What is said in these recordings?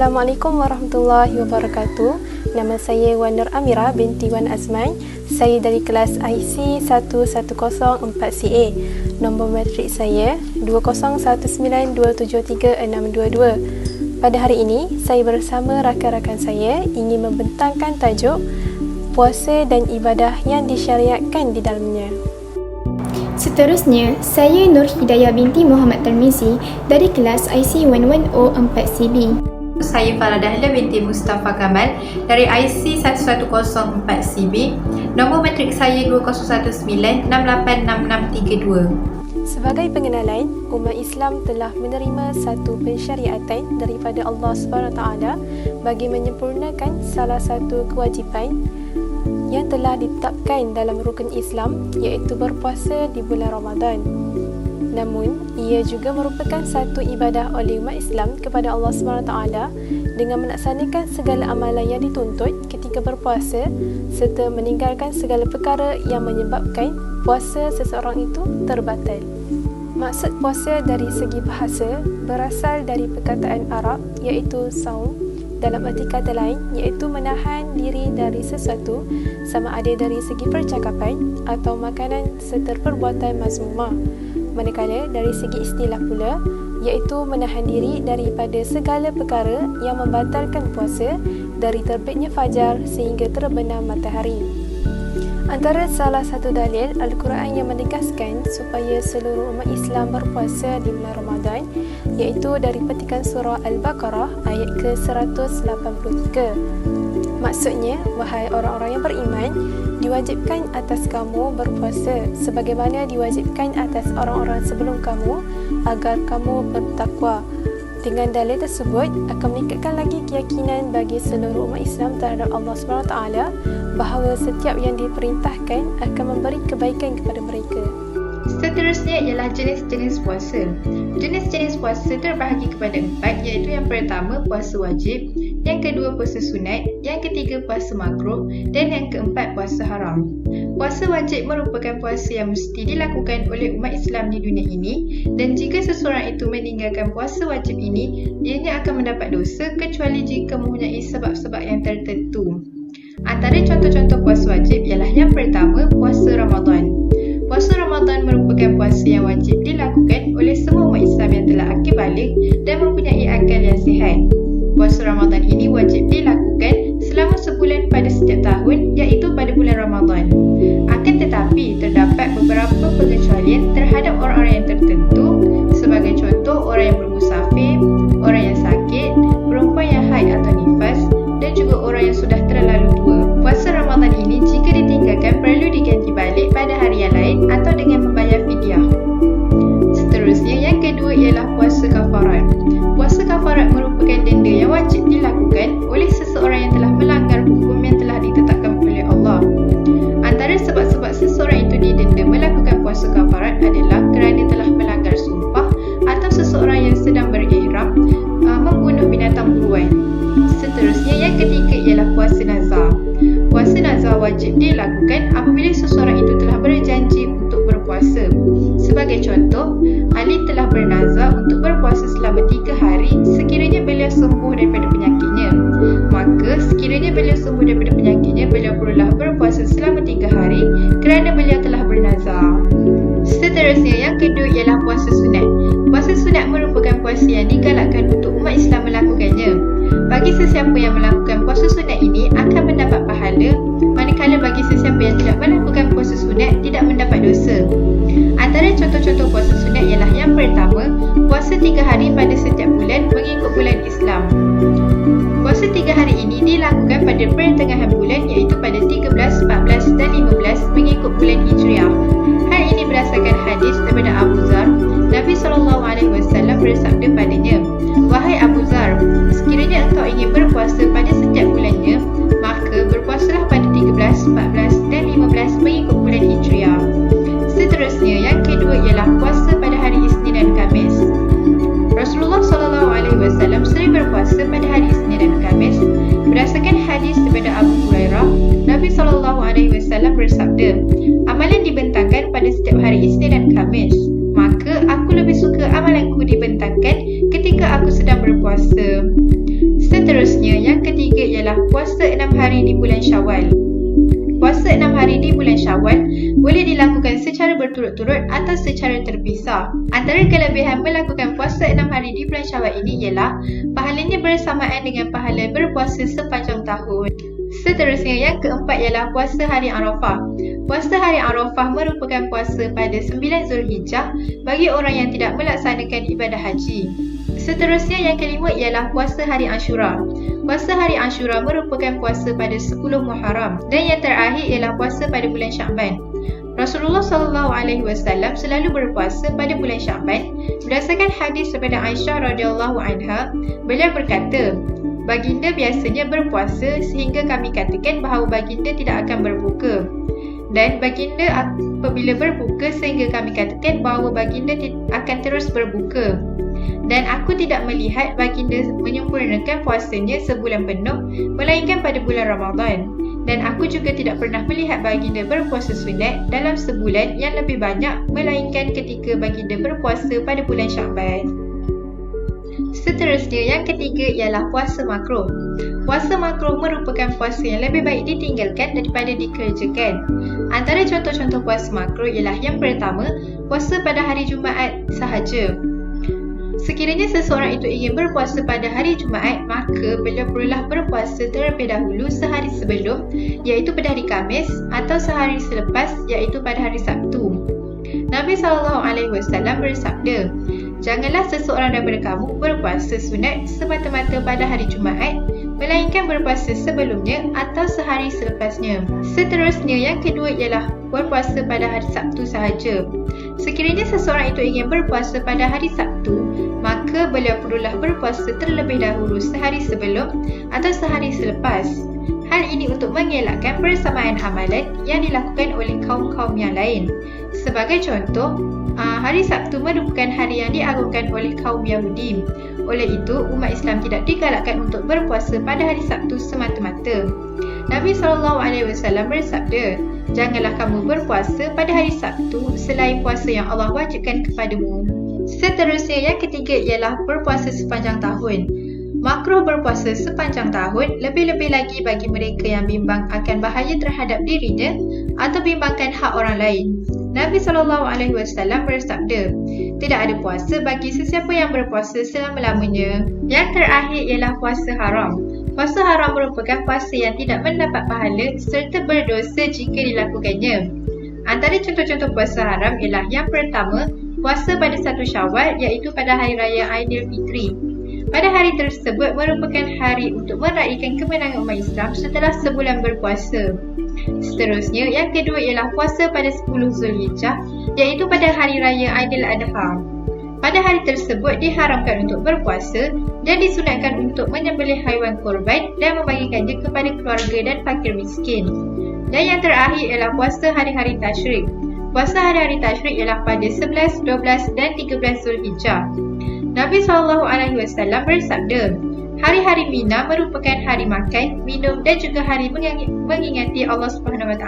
Assalamualaikum warahmatullahi wabarakatuh. Nama saya Wan Nur Amira binti Wan Azman. Saya dari kelas IC 1104CA. Nombor matrik saya 2019273622. Pada hari ini, saya bersama rakan-rakan saya ingin membentangkan tajuk puasa dan ibadah yang disyariatkan di dalamnya. Seterusnya, saya Nur Hidayah binti Muhammad Tarmizi dari kelas IC 1104CB. Saya Farah Dahlia binti Mustafa Kamal dari IC 1104CB. Nombor matrik saya 2019686632. Sebagai pengenalan, umat Islam telah menerima satu pensyariatan daripada Allah SWT bagi menyempurnakan salah satu kewajipan yang telah ditetapkan dalam rukun Islam, iaitu berpuasa di bulan Ramadan. Namun, ia juga merupakan satu ibadah oleh umat Islam kepada Allah SWT dengan melaksanakan segala amalan yang dituntut ketika berpuasa serta meninggalkan segala perkara yang menyebabkan puasa seseorang itu terbatal. Maksud puasa dari segi bahasa berasal dari perkataan Arab iaitu saum, dalam erti kata lain iaitu menahan diri dari sesuatu sama ada dari segi percakapan atau makanan serta perbuatan mazmumah. Manakala dari segi istilah pula iaitu menahan diri daripada segala perkara yang membatalkan puasa dari terbitnya fajar sehingga terbenam matahari. Antara salah satu dalil Al-Quran yang menegaskan supaya seluruh umat Islam berpuasa di bulan Ramadan iaitu dari petikan surah Al-Baqarah ayat ke-183. Maksudnya, wahai orang-orang yang beriman, diwajibkan atas kamu berpuasa sebagaimana diwajibkan atas orang-orang sebelum kamu agar kamu bertakwa. Dengan dalil tersebut akan meningkatkan lagi keyakinan bagi seluruh umat Islam terhadap Allah SWT bahawa setiap yang diperintahkan akan memberi kebaikan kepada mereka. Seterusnya ialah jenis-jenis puasa. Jenis-jenis puasa terbahagi kepada 4, iaitu yang pertama puasa wajib, yang kedua puasa sunat, yang ketiga puasa makruh dan yang keempat puasa haram. Puasa wajib merupakan puasa yang mesti dilakukan oleh umat Islam di dunia ini, dan jika seseorang itu meninggalkan puasa wajib ini, ianya akan mendapat dosa kecuali jika mempunyai sebab-sebab yang tertentu. Antara contoh-contoh puasa wajib ialah yang pertama puasa Ramadan. Puasa Ramadan merupakan puasa yang wajib dilakukan oleh semua umat Islam yang telah akil baligh dan mempunyai akal yang sihat. Puasa Ramadan ini wajib dilakukan selama sebulan pada setiap tahun, iaitu pada bulan Ramadan. Akan tetapi, terdapat beberapa pengecualian terhadap orang-orang yang tertentu, sebagai contoh orang yang bermusafir, orang yang sakit, perempuan yang haid atau nifas dan juga orang yang sudah terlalu tua. Puasa Ramadan ini jika ditinggalkan perlu diganti balik pada hari yang lain atau dengan membayar fidyah. Seterusnya, yang kedua ialah puasa kafarat. Puasa kafarat merupakan denda yang wajib dilakukan oleh seseorang yang telah melanggar hukum yang telah ditetapkan oleh Allah. Antara sebab-sebab seseorang itu didenda melakukan puasa kafarat adalah kerana telah melanggar sumpah atau seseorang yang sedang berihram membunuh binatang buruan. Seterusnya, yang ketiga ialah puasa nazar. Puasa nazar wajib dilakukan apabila seseorang itu telah berjanji untuk berpuasa. Sebagai contoh, Ali telah bernazar untuk berpuasa selama 3 hari sekiranya beliau sembuh daripada penyakitnya. Maka sekiranya beliau sembuh daripada penyakitnya, beliau perlulah berpuasa selama 3 hari kerana beliau telah bernazar. Seterusnya, yang kedua ialah puasa sunat. Puasa sunat merupakan puasa yang digalakkan untuk umat Islam melakukannya. Bagi sesiapa yang melakukan puasa sunat ini akan mendapat pahala, manakala bagi sesiapa yang tidak melakukan puasa sunat tidak mendapat dosa. Antara contoh-contoh puasa sunat ialah yang pertama, puasa 3 hari pada setiap bulan mengikut bulan Islam. Puasa 3 hari ini dilakukan pada pertengahan bulan, iaitu pada 13, 14 dan 15 mengikut bulan Hijriah. Hal ini berdasarkan hadis daripada Abu Zar. Nabi SAW bersabda padanya, "Wahai Abu Zar, sekiranya engkau ingin berpuasa pada setiap bulannya, maka berpuasalah pada 13, 14 dan 15 mengikut bulan Hijriah." Seterusnya, yang kedua ialah puasa pada hari Isnin dan Khamis. Rasulullah SAW sering berpuasa pada hari Isnin dan Khamis. Berdasarkan hadis daripada Abu Hurairah, Nabi SAW bersabda, "Amalan dibentangkan pada setiap hari Isnin dan Khamis, maka aku lebih suka amalanku dibentangkan ketika aku sedang berpuasa." puasa 6 hari di bulan Syawal boleh dilakukan secara berturut-turut atau secara terpisah. Antara kelebihan melakukan puasa 6 hari di bulan Syawal ini ialah pahalanya bersamaan dengan pahala berpuasa sepanjang tahun. Seterusnya, yang keempat ialah puasa hari Arafah. Puasa hari Arafah merupakan puasa pada 9 Zulhijjah bagi orang yang tidak melaksanakan ibadah haji. Seterusnya, yang kelima ialah puasa hari Ashura. Puasa hari Ashura merupakan puasa pada 10 Muharram, dan yang terakhir ialah puasa pada bulan Sya'ban. Rasulullah SAW selalu berpuasa pada bulan Sya'ban. Berdasarkan hadis daripada Aisyah radhiyallahu anha, beliau berkata, baginda biasanya berpuasa sehingga kami katakan bahawa baginda tidak akan berbuka, dan baginda apabila berbuka sehingga kami katakan bahawa baginda akan terus berbuka. Dan aku tidak melihat baginda menyempurnakan puasanya sebulan penuh melainkan pada bulan Ramadan. Dan aku juga tidak pernah melihat baginda berpuasa sunat dalam sebulan yang lebih banyak melainkan ketika baginda berpuasa pada bulan Sya'ban. Seterusnya, yang ketiga ialah puasa makruh. Puasa makruh merupakan puasa yang lebih baik ditinggalkan daripada dikerjakan. Antara contoh-contoh puasa makruh ialah yang pertama, puasa pada hari Jumaat sahaja. Sekiranya seseorang itu ingin berpuasa pada hari Jumaat, maka beliau perlulah berpuasa terlebih dahulu sehari sebelum, iaitu pada hari Khamis, atau sehari selepas, iaitu pada hari Sabtu. Nabi SAW bersabda, janganlah seseorang daripada kamu berpuasa sunat semata-mata pada hari Jumaat, melainkan berpuasa sebelumnya atau sehari selepasnya. Seterusnya, yang kedua ialah berpuasa pada hari Sabtu sahaja. Sekiranya seseorang itu ingin berpuasa pada hari Sabtu, maka beliau perlulah berpuasa terlebih dahulu sehari sebelum atau sehari selepas. Hal ini untuk mengelakkan persamaan amalan yang dilakukan oleh kaum-kaum yang lain. Sebagai contoh, hari Sabtu merupakan hari yang diagungkan oleh kaum Yahudi. Oleh itu, umat Islam tidak digalakkan untuk berpuasa pada hari Sabtu semata-mata. Nabi SAW bersabda, janganlah kamu berpuasa pada hari Sabtu selain puasa yang Allah wajibkan kepadamu. Seterusnya, yang ketiga ialah berpuasa sepanjang tahun. Makruh berpuasa sepanjang tahun, lebih-lebih lagi bagi mereka yang bimbang akan bahaya terhadap dirinya atau bimbangkan hak orang lain. Nabi SAW bersabda, tidak ada puasa bagi sesiapa yang berpuasa selama-lamanya. Yang terakhir ialah puasa haram. Puasa haram merupakan puasa yang tidak mendapat pahala serta berdosa jika dilakukannya. Antara contoh-contoh puasa haram ialah yang pertama, puasa pada 1 Syawal, iaitu pada Hari Raya Aidilfitri. Pada hari tersebut merupakan hari untuk meraihkan kemenangan umat Islam setelah sebulan berpuasa. Seterusnya, yang kedua ialah puasa pada 10 Zulhijjah, iaitu pada Hari Raya Aidil Adha. Pada hari tersebut diharamkan untuk berpuasa dan disunatkan untuk menyembelih haiwan korban dan membagikannya kepada keluarga dan fakir miskin. Dan yang terakhir ialah puasa hari-hari tasyrik. Puasa hari-hari tasyrik ialah pada 11, 12 dan 13 Zulhijjah. Nabi SAW bersabda, hari-hari Mina merupakan hari makan, minum dan juga hari mengingati Allah SWT.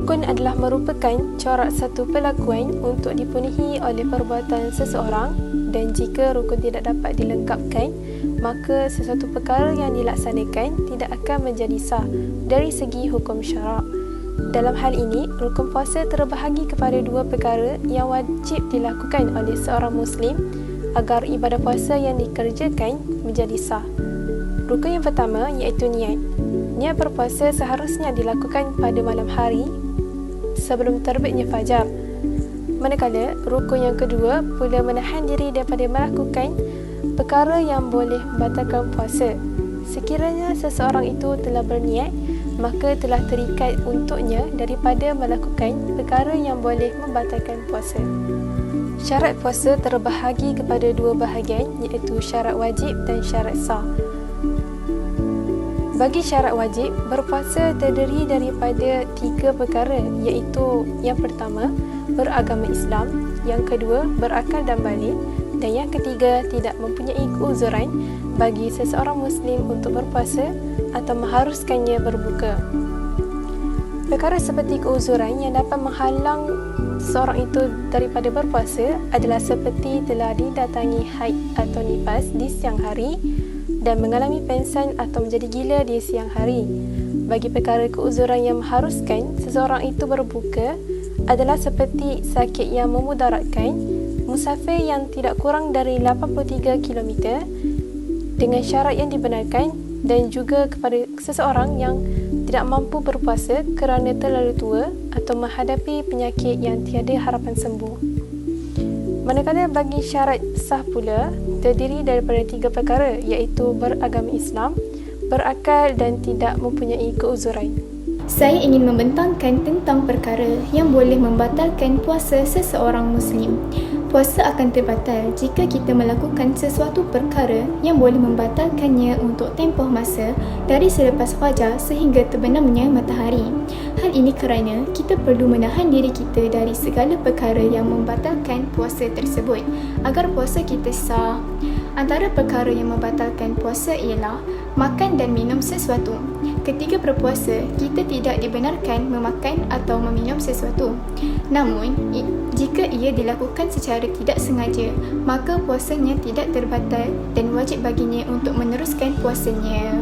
Rukun adalah merupakan corak satu perlakuan untuk dipenuhi oleh perbuatan seseorang, dan jika rukun tidak dapat dilengkapkan, maka sesuatu perkara yang dilaksanakan tidak akan menjadi sah dari segi hukum syarak. Dalam hal ini, rukun puasa terbahagi kepada dua perkara yang wajib dilakukan oleh seorang Muslim agar ibadah puasa yang dikerjakan menjadi sah. Rukun yang pertama iaitu niat. Niat berpuasa seharusnya dilakukan pada malam hari sebelum terbitnya fajar. Manakala rukun yang kedua pula menahan diri daripada melakukan perkara yang boleh membatalkan puasa. Sekiranya seseorang itu telah berniat, maka telah terikat untuknya daripada melakukan perkara yang boleh membatalkan puasa. Syarat puasa terbahagi kepada dua bahagian, iaitu syarat wajib dan syarat sah. Bagi syarat wajib, berpuasa terdiri daripada 3 perkara, iaitu yang pertama, beragama Islam, yang kedua, berakal dan balik, dan yang ketiga, tidak mempunyai keuzuran bagi seseorang Muslim untuk berpuasa atau mengharuskannya berbuka. Perkara seperti keuzuran yang dapat menghalang seorang itu daripada berpuasa adalah seperti telah didatangi haid atau nifas di siang hari dan mengalami pengsan atau menjadi gila di siang hari. bagi perkara keuzuran yang mengharuskan seseorang itu berbuka adalah seperti sakit yang memudaratkan, musafir yang tidak kurang dari 83 km dengan syarat yang dibenarkan, dan juga kepada seseorang yang tidak mampu berpuasa kerana terlalu tua atau menghadapi penyakit yang tiada harapan sembuh. Manakala bagi syarat sah pula terdiri daripada 3 perkara, iaitu beragama Islam, berakal dan tidak mempunyai keuzuran. Saya ingin membentangkan tentang perkara yang boleh membatalkan puasa seseorang Muslim. Puasa akan terbatal jika kita melakukan sesuatu perkara yang boleh membatalkannya untuk tempoh masa dari selepas fajar sehingga terbenamnya matahari. Hal ini kerana kita perlu menahan diri kita dari segala perkara yang membatalkan puasa tersebut agar puasa kita sah. Antara perkara yang membatalkan puasa ialah makan dan minum sesuatu. Ketika berpuasa, kita tidak dibenarkan memakan atau meminum sesuatu. Namun, jika ia dilakukan secara tidak sengaja, maka puasanya tidak terbatal dan wajib baginya untuk meneruskan puasanya.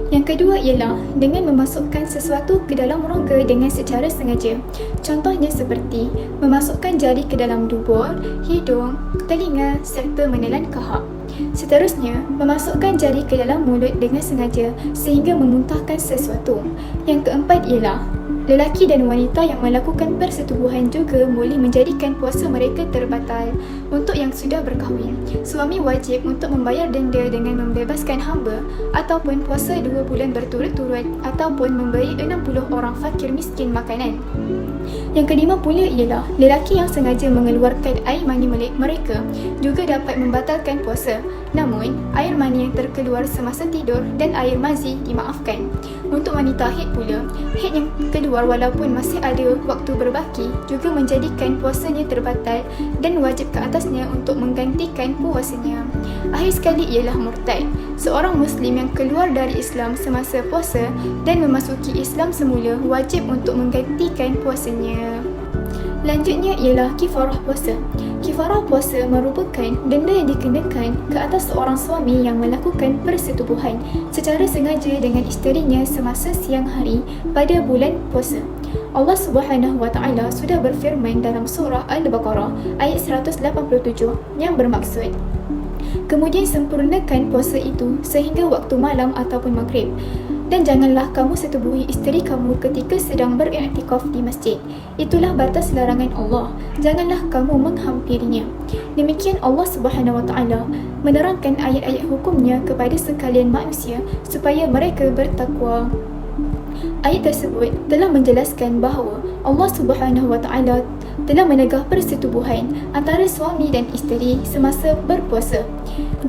Yang kedua ialah dengan memasukkan sesuatu ke dalam rongga dengan secara sengaja. Contohnya seperti memasukkan jari ke dalam dubur, hidung, telinga serta menelan kahak. Seterusnya, memasukkan jari ke dalam mulut dengan sengaja sehingga memuntahkan sesuatu. Yang keempat ialah lelaki dan wanita yang melakukan persetubuhan juga boleh menjadikan puasa mereka terbatal. Untuk yang sudah berkahwin, suami wajib untuk membayar denda dengan membebaskan hamba ataupun puasa 2 bulan berturut-turut ataupun memberi 60 orang fakir miskin makanan. Yang kelima pula ialah lelaki yang sengaja mengeluarkan air mani mereka juga dapat membatalkan puasa. Namun, air mani yang terkeluar semasa tidur dan air mazi dimaafkan. Untuk wanita haid pula, haid yang keluar walaupun masih ada waktu berbaki juga menjadikan puasanya terbatal dan wajib ke atasnya untuk menggantikan puasanya. Akhir sekali ialah murtad, seorang Muslim yang keluar dari Islam semasa puasa dan memasuki Islam semula wajib untuk menggantikan puasanya. Lanjutnya ialah kifarah puasa. Kifarah puasa merupakan denda yang dikenakan ke atas seorang suami yang melakukan persetubuhan secara sengaja dengan isterinya semasa siang hari pada bulan puasa. Allah Subhanahu wa Ta'ala sudah berfirman dalam surah Al-Baqarah ayat 187 yang bermaksud, kemudian sempurnakan puasa itu sehingga waktu malam ataupun maghrib. Dan janganlah kamu setubuhi isteri kamu ketika sedang beriktikaf di masjid. Itulah batas larangan Allah. Janganlah kamu menghampirinya. Demikian Allah Subhanahu wa Ta'ala menerangkan ayat-ayat hukumnya kepada sekalian manusia supaya mereka bertakwa. Ayat tersebut telah menjelaskan bahawa Allah Subhanahu wa Ta'ala telah menegah persetubuhan antara suami dan isteri semasa berpuasa.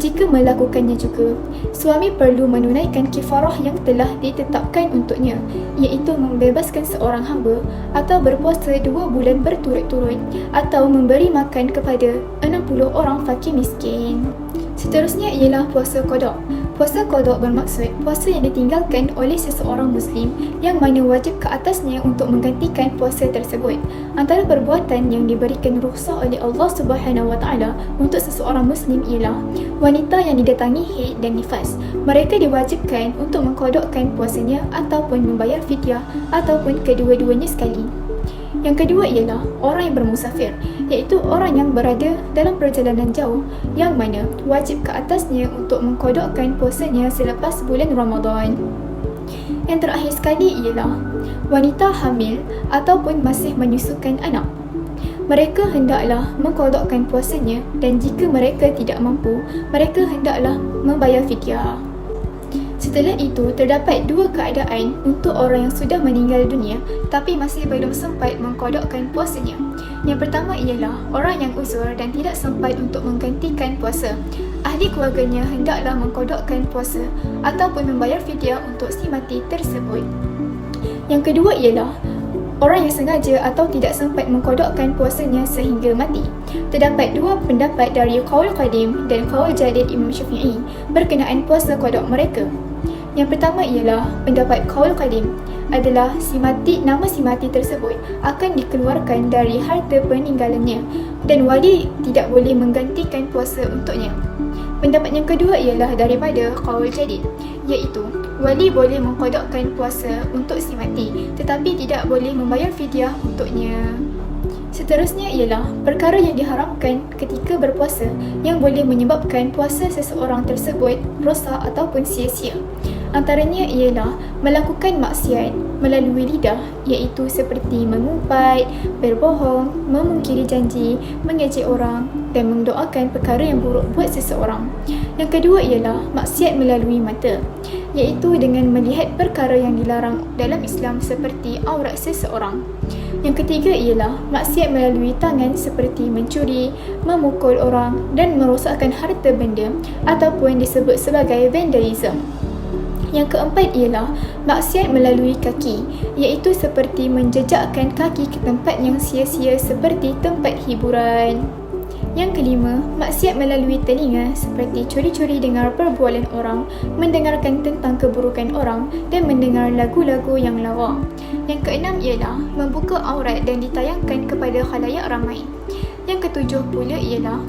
Jika melakukannya juga, suami perlu menunaikan kifarah yang telah ditetapkan untuknya, iaitu membebaskan seorang hamba atau berpuasa 2 bulan berturut-turut atau memberi makan kepada 60 orang fakir miskin. Seterusnya ialah puasa qada. Puasa qada bermaksud puasa yang ditinggalkan oleh seseorang Muslim yang mana wajib ke atasnya untuk menggantikan puasa tersebut. Antara perbuatan yang diberikan rukhsah oleh Allah Subhanahu wa Ta'ala untuk seseorang Muslim ialah wanita yang didatangi haid dan nifas. Mereka diwajibkan untuk mengqadakkan puasanya ataupun membayar fidyah ataupun kedua-duanya sekali. Yang kedua ialah orang yang bermusafir, iaitu orang yang berada dalam perjalanan jauh yang mana wajib ke atasnya untuk mengqadakkan puasanya selepas bulan Ramadan. Yang terakhir sekali ialah wanita hamil ataupun masih menyusukan anak. Mereka hendaklah mengqadakkan puasanya dan jika mereka tidak mampu, mereka hendaklah membayar fidyah. Setelah itu, terdapat 2 keadaan untuk orang yang sudah meninggal dunia tapi masih belum sempat mengqadakkan puasanya. Yang pertama ialah orang yang uzur dan tidak sempat untuk menggantikan puasa. Ahli keluarganya hendaklah mengqadakkan puasa ataupun membayar fidyah untuk si mati tersebut. Yang kedua ialah orang yang sengaja atau tidak sempat mengqadakkan puasanya sehingga mati. Terdapat 2 pendapat dari qaul qadim dan qaul jadid Imam Syafi'i berkenaan puasa qada mereka. Yang pertama ialah pendapat qaul qadim adalah nama si mati tersebut akan dikeluarkan dari harta peninggalannya dan wali tidak boleh menggantikan puasa untuknya. Pendapat yang kedua ialah daripada qaul jadid, iaitu wali boleh mengqadakkan puasa untuk si mati, tetapi tidak boleh membayar fidyah untuknya. Seterusnya ialah perkara yang diharamkan ketika berpuasa yang boleh menyebabkan puasa seseorang tersebut rosak ataupun sia-sia. Antaranya ialah melakukan maksiat melalui lidah, iaitu seperti mengumpat, berbohong, memungkiri janji, mengejek orang dan mendoakan perkara yang buruk buat seseorang. Yang kedua ialah maksiat melalui mata, iaitu dengan melihat perkara yang dilarang dalam Islam seperti aurat seseorang. Yang ketiga ialah maksiat melalui tangan seperti mencuri, memukul orang dan merosakkan harta benda ataupun disebut sebagai vandalism. Yang keempat ialah maksiat melalui kaki, iaitu seperti menjejakkan kaki ke tempat yang sia-sia seperti tempat hiburan. Yang kelima, maksiat melalui telinga seperti curi-curi dengar perbualan orang, mendengarkan tentang keburukan orang dan mendengar lagu-lagu yang lawa. Yang keenam ialah membuka aurat dan ditayangkan kepada khalayak ramai. Yang ketujuh pula ialah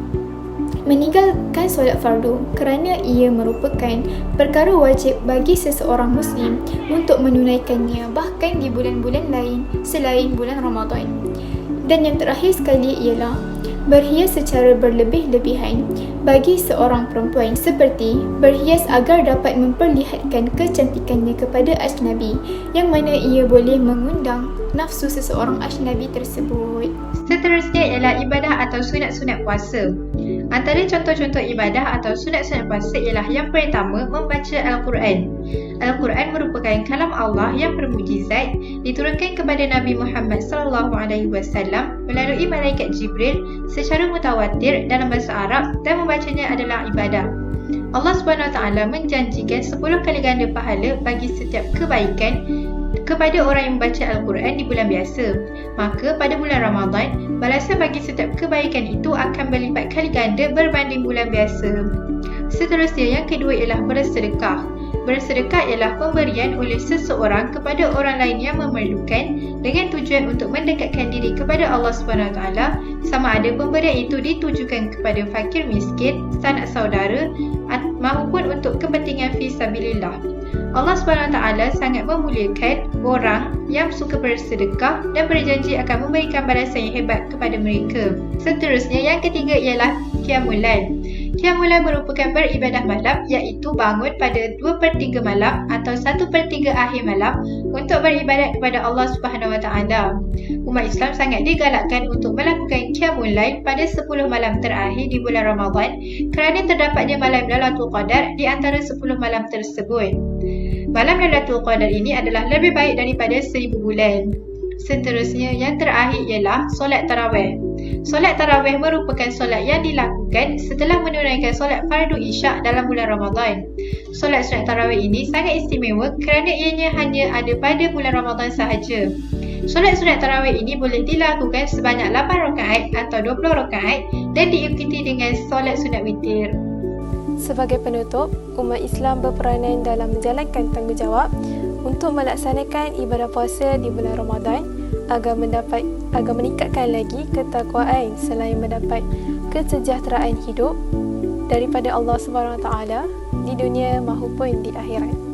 meninggalkan solat fardu kerana ia merupakan perkara wajib bagi seseorang Muslim untuk menunaikannya bahkan di bulan-bulan lain selain bulan Ramadan. Dan yang terakhir sekali ialah berhias secara berlebih-lebihan bagi seorang perempuan seperti berhias agar dapat memperlihatkan kecantikannya kepada ajnabi, yang mana ia boleh mengundang nafsu seseorang ajnabi tersebut. Seterusnya ialah ibadah atau sunat-sunat puasa. Antara contoh-contoh ibadah atau sunat-sunat puasa ialah yang pertama, membaca Al-Quran. Al-Quran merupakan kalam Allah yang bermukjizat, diturunkan kepada Nabi Muhammad SAW melalui malaikat Jibril secara mutawatir dalam bahasa Arab, dan membacanya adalah ibadah. Allah SWT menjanjikan 10 kali ganda pahala bagi setiap kebaikan kepada orang yang membaca Al-Quran di bulan biasa. Maka pada bulan Ramadan, balasan bagi setiap kebaikan itu akan berlipat kali ganda berbanding bulan biasa. Seterusnya, yang kedua ialah bersedekah. Bersedekah ialah pemberian oleh seseorang kepada orang lain yang memerlukan dengan tujuan untuk mendekatkan diri kepada Allah SWT, sama ada pemberian itu ditujukan kepada fakir miskin, sanak saudara maupun untuk kepentingan fisabilillah. Allah SWT sangat memuliakan orang yang suka bersedekah dan berjanji akan memberikan balasan yang hebat kepada mereka. Seterusnya, yang ketiga ialah Qiyamul Lail. Qiyamul Lail merupakan beribadah malam, iaitu bangun pada 2/3 malam atau 1/3 akhir malam untuk beribadat kepada Allah SWT. Umat Islam sangat digalakkan untuk melakukan Qiyamul Lail pada 10 malam terakhir di bulan Ramadan kerana terdapatnya malam Lailatul Qadar di antara 10 malam tersebut. Malam Lailatul Qadar ini adalah lebih baik daripada 1000 bulan. Seterusnya, yang terakhir ialah solat tarawih. Solat tarawih merupakan solat yang dilakukan setelah menunaikan solat fardu isyak dalam bulan Ramadan. Solat sunat tarawih ini sangat istimewa kerana ianya hanya ada pada bulan Ramadan sahaja. Solat sunat tarawih ini boleh dilakukan sebanyak 8 rakaat atau 20 rakaat dan diikuti dengan solat sunat witir. Sebagai penutup, umat Islam berperanan dalam menjalankan tanggungjawab untuk melaksanakan ibadah puasa di bulan Ramadan agar meningkatkan lagi ketakwaan selain mendapat kesejahteraan hidup daripada Allah SWT di dunia maupun di akhirat.